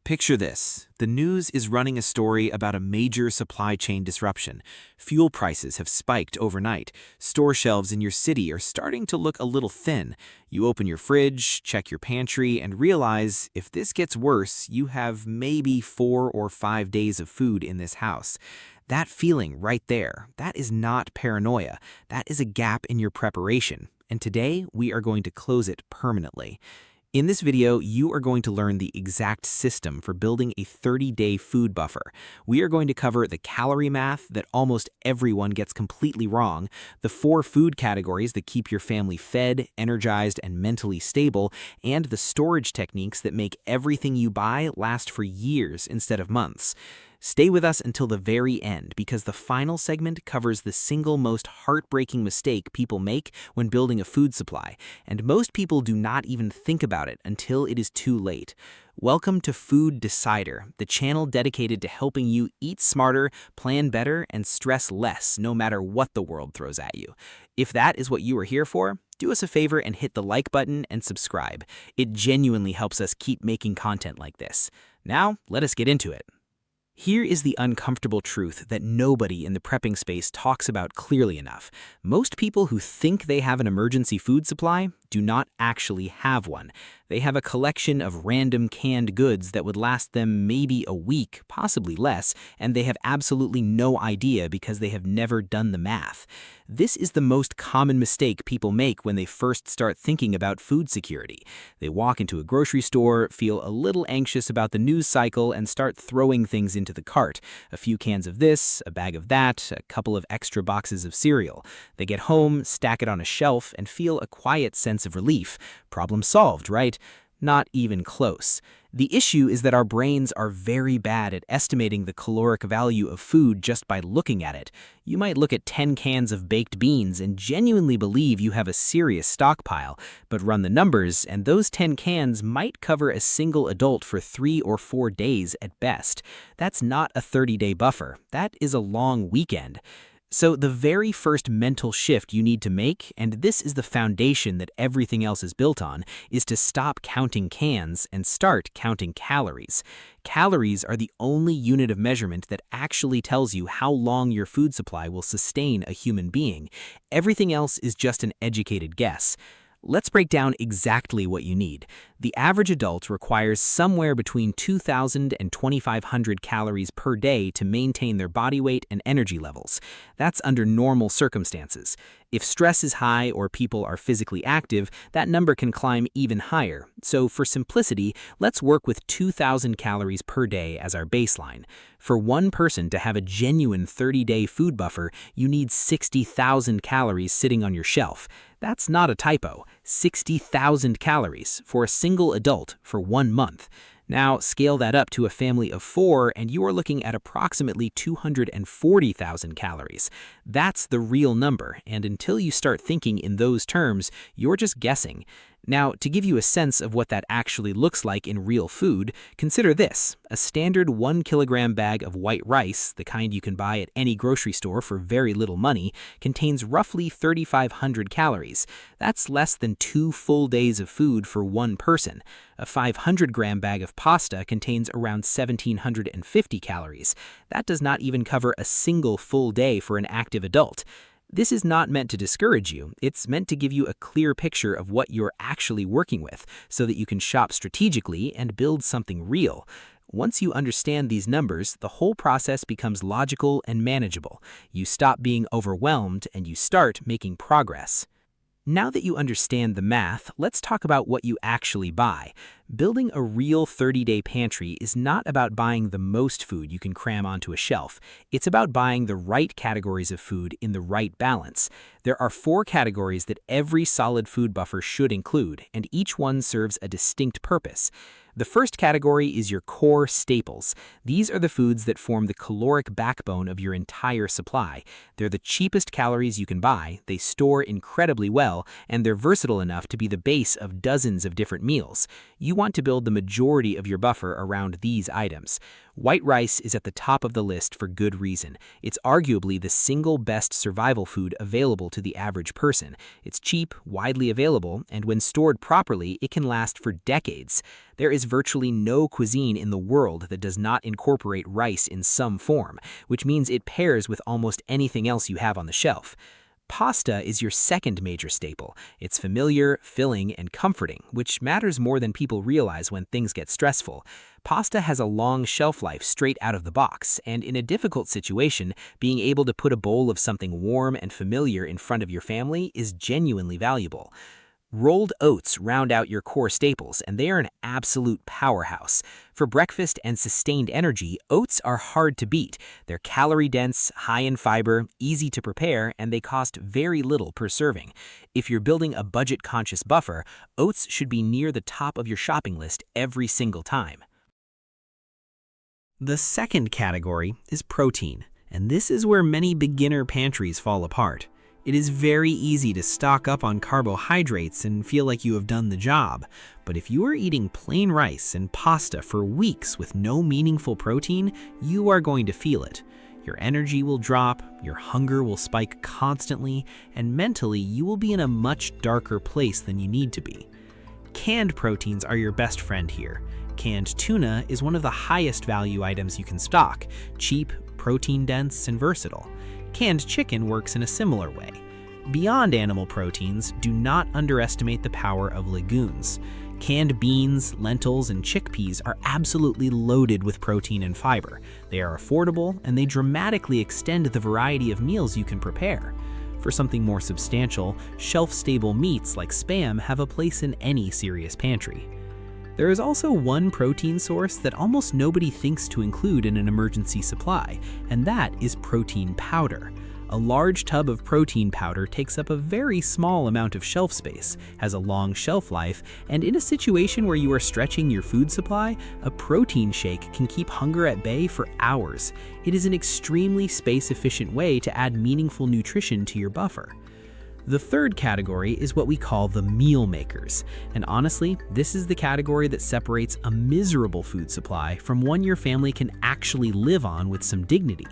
Picture this. The news is running a story about a major supply chain disruption. Fuel prices have spiked overnight. Store shelves in your city are starting to look a little thin. You open your fridge, check your pantry, and realize if this gets worse, you have maybe 4 or 5 days of food in this house. That feeling right there, that is not paranoia. That is a gap in your preparation. And today, we are going to close it permanently. In this video, you are going to learn the exact system for building a 30-day food buffer. We are going to cover the calorie math that almost everyone gets completely wrong, the 4 food categories that keep your family fed, energized, and mentally stable, and the storage techniques that make everything you buy last for years instead of months. Stay with us until the very end because the final segment covers the single most heartbreaking mistake people make when building a food supply, and most people do not even think about it until it is too late. Welcome to Food Decider, the channel dedicated to helping you eat smarter, plan better, and stress less no matter what the world throws at you. If that is what you are here for, do us a favor and hit the like button and subscribe. It genuinely helps us keep making content like this. Now, let us get into it. Here is the uncomfortable truth that nobody in the prepping space talks about clearly enough. Most people who think they have an emergency food supply do not actually have one. They have a collection of random canned goods that would last them maybe a week, possibly less, and they have absolutely no idea because they have never done the math. This is the most common mistake people make when they first start thinking about food security. They walk into a grocery store, feel a little anxious about the news cycle, and start throwing things into the cart. A few cans of this, a bag of that, a couple of extra boxes of cereal. They get home, stack it on a shelf, and feel a quiet sense of relief. Problem solved, right? Not even close. The issue is that our brains are very bad at estimating the caloric value of food just by looking at it. You might look at 10 cans of baked beans and genuinely believe you have a serious stockpile, but run the numbers and those 10 cans might cover a single adult for 3 or 4 days at best. That's not a 30-day buffer. That is a long weekend. So the very first mental shift you need to make, and this is the foundation that everything else is built on, is to stop counting cans and start counting calories. Calories are the only unit of measurement that actually tells you how long your food supply will sustain a human being. Everything else is just an educated guess. Let's break down exactly what you need. The average adult requires somewhere between 2,000 and 2,500 calories per day to maintain their body weight and energy levels. That's under normal circumstances. If stress is high or people are physically active, that number can climb even higher. So for simplicity, let's work with 2,000 calories per day as our baseline. For one person to have a genuine 30-day food buffer, you need 60,000 calories sitting on your shelf. That's not a typo. 60,000 calories for a single adult for 1 month. Now, scale that up to a family of 4, and you are looking at approximately 240,000 calories. That's the real number, and until you start thinking in those terms, you're just guessing. Now, to give you a sense of what that actually looks like in real food, consider this. A standard 1 kilogram bag of white rice, the kind you can buy at any grocery store for very little money, contains roughly 3,500 calories. That's less than 2 full days of food for one person. A 500-gram bag of pasta contains around 1,750 calories. That does not even cover a single full day for an active adult. This is not meant to discourage you. It's meant to give you a clear picture of what you're actually working with so that you can shop strategically and build something real. Once you understand these numbers, the whole process becomes logical and manageable. You stop being overwhelmed and you start making progress. Now that you understand the math, let's talk about what you actually buy. Building a real 30-day pantry is not about buying the most food you can cram onto a shelf. It's about buying the right categories of food in the right balance. There are 4 categories that every solid food buffer should include, and each one serves a distinct purpose. The first category is your core staples. These are the foods that form the caloric backbone of your entire supply. They're the cheapest calories you can buy, they store incredibly well, and they're versatile enough to be the base of dozens of different meals. You want to build the majority of your buffer around these items. White rice is at the top of the list for good reason. It's arguably the single best survival food available to the average person. It's cheap, widely available, and when stored properly, it can last for decades. There is virtually no cuisine in the world that does not incorporate rice in some form, which means it pairs with almost anything else you have on the shelf. Pasta is your second major staple. It's familiar, filling, and comforting, which matters more than people realize when things get stressful. Pasta has a long shelf life straight out of the box, and in a difficult situation, being able to put a bowl of something warm and familiar in front of your family is genuinely valuable. Rolled oats round out your core staples, and they are an absolute powerhouse. For breakfast and sustained energy, oats are hard to beat. They're calorie-dense, high in fiber, easy to prepare, and they cost very little per serving. If you're building a budget-conscious buffer, oats should be near the top of your shopping list every single time. The second category is protein, and this is where many beginner pantries fall apart. It is very easy to stock up on carbohydrates and feel like you have done the job, but if you are eating plain rice and pasta for weeks with no meaningful protein, you are going to feel it. Your energy will drop, your hunger will spike constantly, and mentally you will be in a much darker place than you need to be. Canned proteins are your best friend here. Canned tuna is one of the highest value items you can stock, cheap, protein-dense, and versatile. Canned chicken works in a similar way. Beyond animal proteins, do not underestimate the power of legumes. Canned beans, lentils, and chickpeas are absolutely loaded with protein and fiber. They are affordable, and they dramatically extend the variety of meals you can prepare. For something more substantial, shelf-stable meats like Spam have a place in any serious pantry. There is also one protein source that almost nobody thinks to include in an emergency supply, and that is protein powder. A large tub of protein powder takes up a very small amount of shelf space, has a long shelf life, and in a situation where you are stretching your food supply, a protein shake can keep hunger at bay for hours. It is an extremely space-efficient way to add meaningful nutrition to your buffer. The third category is what we call the meal makers, and honestly, this is the category that separates a miserable food supply from one your family can actually live on with some dignity.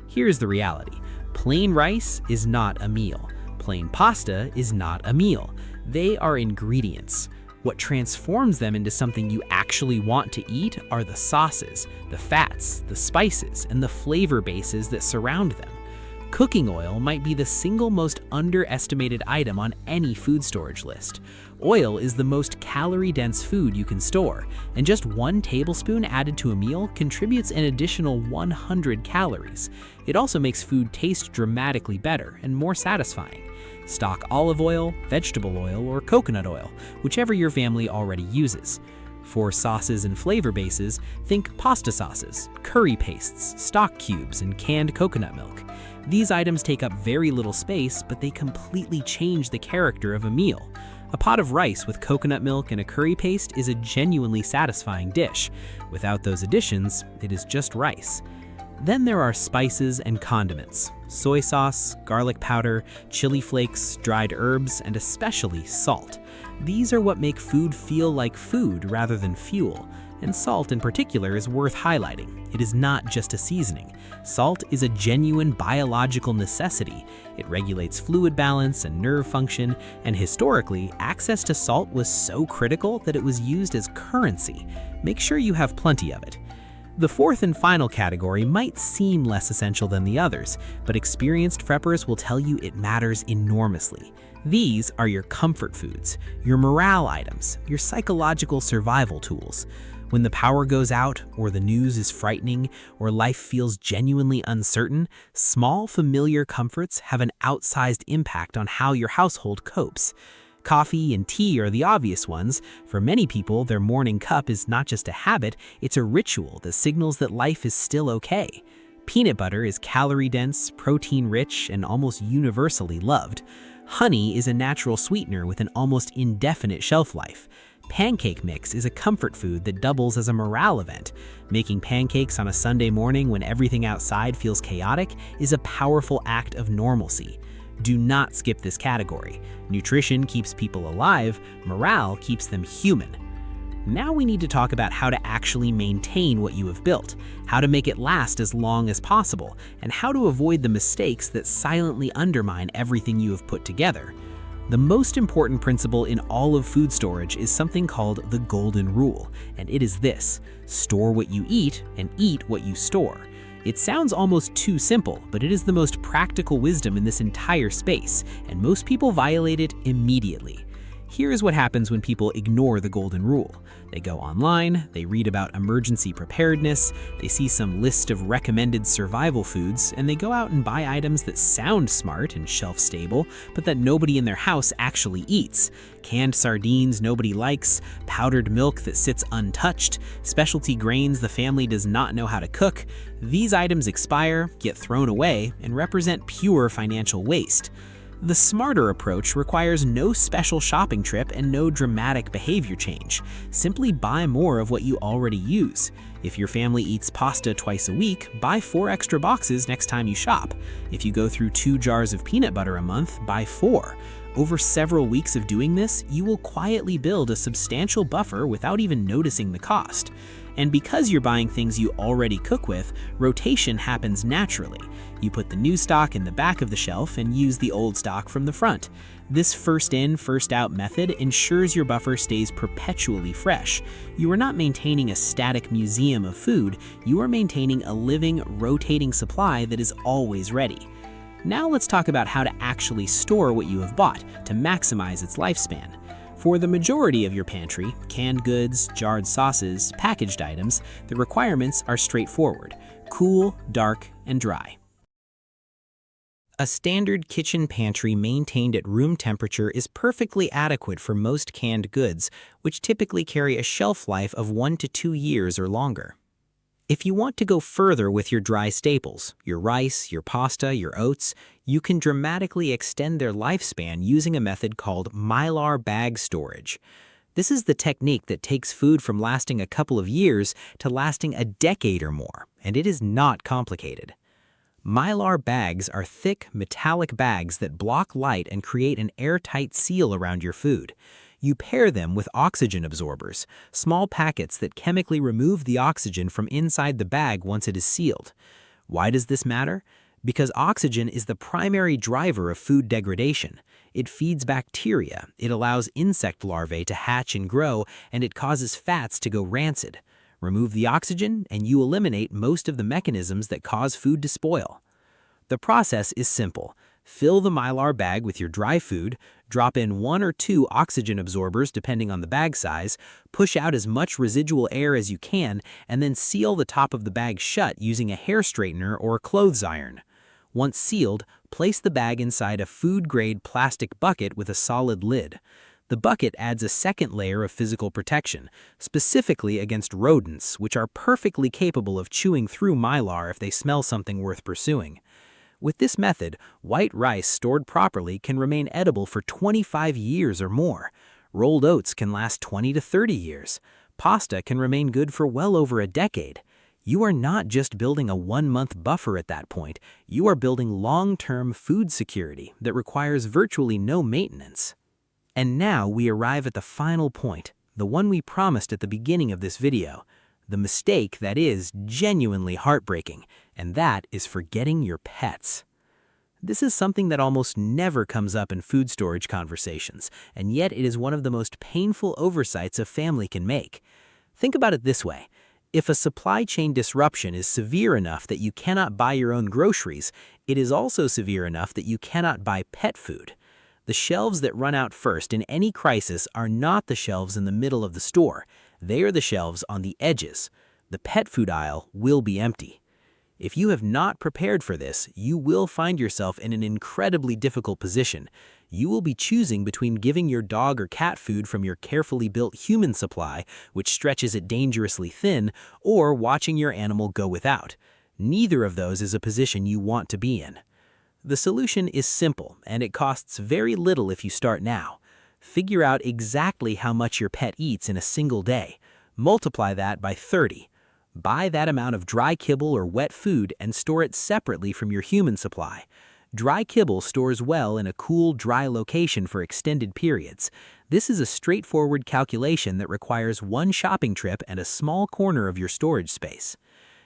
Here's the reality. Plain rice is not a meal. Plain pasta is not a meal. They are ingredients. What transforms them into something you actually want to eat are the sauces, the fats, the spices, and the flavor bases that surround them. Cooking oil might be the single most underestimated item on any food storage list. Oil is the most calorie-dense food you can store, and just 1 tablespoon added to a meal contributes an additional 100 calories. It also makes food taste dramatically better and more satisfying. Stock olive oil, vegetable oil, or coconut oil, whichever your family already uses. For sauces and flavor bases, think pasta sauces, curry pastes, stock cubes, and canned coconut milk. These items take up very little space, but they completely change the character of a meal. A pot of rice with coconut milk and a curry paste is a genuinely satisfying dish. Without those additions, it is just rice. Then there are spices and condiments. Soy sauce, garlic powder, chili flakes, dried herbs, and especially salt. These are what make food feel like food rather than fuel. And salt in particular is worth highlighting. It is not just a seasoning. Salt is a genuine biological necessity. It regulates fluid balance and nerve function, and historically, access to salt was so critical that it was used as currency. Make sure you have plenty of it. The fourth and final category might seem less essential than the others, but experienced preppers will tell you it matters enormously. These are your comfort foods, your morale items, your psychological survival tools. When the power goes out, or the news is frightening, or life feels genuinely uncertain, small familiar comforts have an outsized impact on how your household copes. Coffee and tea are the obvious ones. For many people, their morning cup is not just a habit, it's a ritual that signals that life is still okay. Peanut butter is calorie-dense, protein-rich, and almost universally loved. Honey is a natural sweetener with an almost indefinite shelf life. Pancake mix is a comfort food that doubles as a morale event. Making pancakes on a Sunday morning when everything outside feels chaotic is a powerful act of normalcy. Do not skip this category. Nutrition keeps people alive, morale keeps them human. Now we need to talk about how to actually maintain what you have built, how to make it last as long as possible, and how to avoid the mistakes that silently undermine everything you have put together. The most important principle in all of food storage is something called the golden rule, and it is this: store what you eat and eat what you store. It sounds almost too simple, but it is the most practical wisdom in this entire space, and most people violate it immediately. Here is what happens when people ignore the golden rule. They go online, they read about emergency preparedness, they see some list of recommended survival foods, and they go out and buy items that sound smart and shelf-stable, but that nobody in their house actually eats. Canned sardines nobody likes, powdered milk that sits untouched, specialty grains the family does not know how to cook. These items expire, get thrown away, and represent pure financial waste. The smarter approach requires no special shopping trip and no dramatic behavior change. Simply buy more of what you already use. If your family eats pasta twice a week, buy 4 extra boxes next time you shop. If you go through 2 jars of peanut butter a month, buy 4. Over several weeks of doing this, you will quietly build a substantial buffer without even noticing the cost. And because you're buying things you already cook with, rotation happens naturally. You put the new stock in the back of the shelf and use the old stock from the front. This first in, first out method ensures your buffer stays perpetually fresh. You are not maintaining a static museum of food, you are maintaining a living, rotating supply that is always ready. Now let's talk about how to actually store what you have bought to maximize its lifespan. For the majority of your pantry, canned goods, jarred sauces, packaged items, the requirements are straightforward: cool, dark, and dry. A standard kitchen pantry maintained at room temperature is perfectly adequate for most canned goods, which typically carry a shelf life of 1 to 2 years or longer. If you want to go further with your dry staples, your rice, your pasta, your oats, you can dramatically extend their lifespan using a method called Mylar bag storage. This is the technique that takes food from lasting a couple of years to lasting a decade or more, and it is not complicated. Mylar bags are thick, metallic bags that block light and create an airtight seal around your food. You pair them with oxygen absorbers, small packets that chemically remove the oxygen from inside the bag once it is sealed. Why does this matter? Because oxygen is the primary driver of food degradation. It feeds bacteria, it allows insect larvae to hatch and grow, and it causes fats to go rancid. Remove the oxygen, and you eliminate most of the mechanisms that cause food to spoil. The process is simple. Fill the Mylar bag with your dry food, drop in 1 or 2 oxygen absorbers depending on the bag size, push out as much residual air as you can, and then seal the top of the bag shut using a hair straightener or a clothes iron. Once sealed, place the bag inside a food-grade plastic bucket with a solid lid. The bucket adds a second layer of physical protection, specifically against rodents, which are perfectly capable of chewing through Mylar if they smell something worth pursuing. With this method, white rice stored properly can remain edible for 25 years or more. Rolled oats can last 20 to 30 years. Pasta can remain good for well over a decade. You are not just building a 1-month buffer at that point, you are building long-term food security that requires virtually no maintenance. And now we arrive at the final point, the one we promised at the beginning of this video. The mistake that is genuinely heartbreaking, and that is forgetting your pets. This is something that almost never comes up in food storage conversations, and yet it is one of the most painful oversights a family can make. Think about it this way. If a supply chain disruption is severe enough that you cannot buy your own groceries, it is also severe enough that you cannot buy pet food. The shelves that run out first in any crisis are not the shelves in the middle of the store. They are the shelves on the edges. The pet food aisle will be empty. If you have not prepared for this, you will find yourself in an incredibly difficult position. You will be choosing between giving your dog or cat food from your carefully built human supply, which stretches it dangerously thin, or watching your animal go without. Neither of those is a position you want to be in. The solution is simple, and it costs very little if you start now. Figure out exactly how much your pet eats in a single day. Multiply that by 30. Buy that amount of dry kibble or wet food and store it separately from your human supply. Dry kibble stores well in a cool, dry location for extended periods. This is a straightforward calculation that requires one shopping trip and a small corner of your storage space.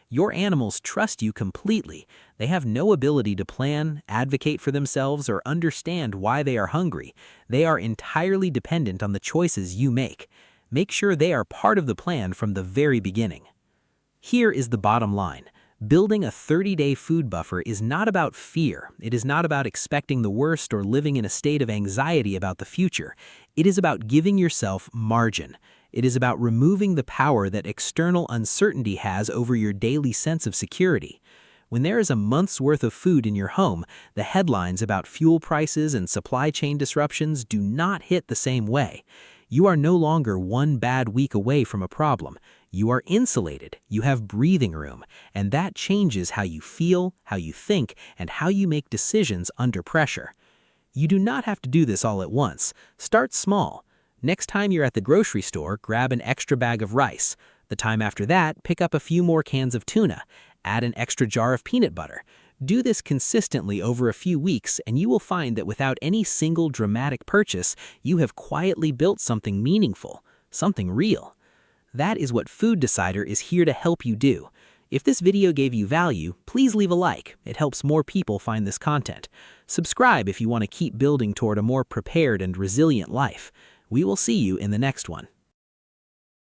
Your animals trust you completely. They have no ability to plan, advocate for themselves, or understand why they are hungry. They are entirely dependent on the choices you make. Make sure they are part of the plan from the very beginning. Here is the bottom line. Building a 30-day food buffer is not about fear. It is not about expecting the worst or living in a state of anxiety about the future. It is about giving yourself margin. It is about removing the power that external uncertainty has over your daily sense of security. When there is a month's worth of food in your home, the headlines about fuel prices and supply chain disruptions do not hit the same way. You are no longer one bad week away from a problem. You are insulated, you have breathing room, and that changes how you feel, how you think, and how you make decisions under pressure. You do not have to do this all at once. Start small. Next time you're at the grocery store, grab an extra bag of rice. The time after that, pick up a few more cans of tuna. Add an extra jar of peanut butter. Do this consistently over a few weeks, and you will find that without any single dramatic purchase, you have quietly built something meaningful, something real. That is what Food Decider is here to help you do. If this video gave you value, please leave a like. It helps more people find this content. Subscribe if you want to keep building toward a more prepared and resilient life. We will see you in the next one.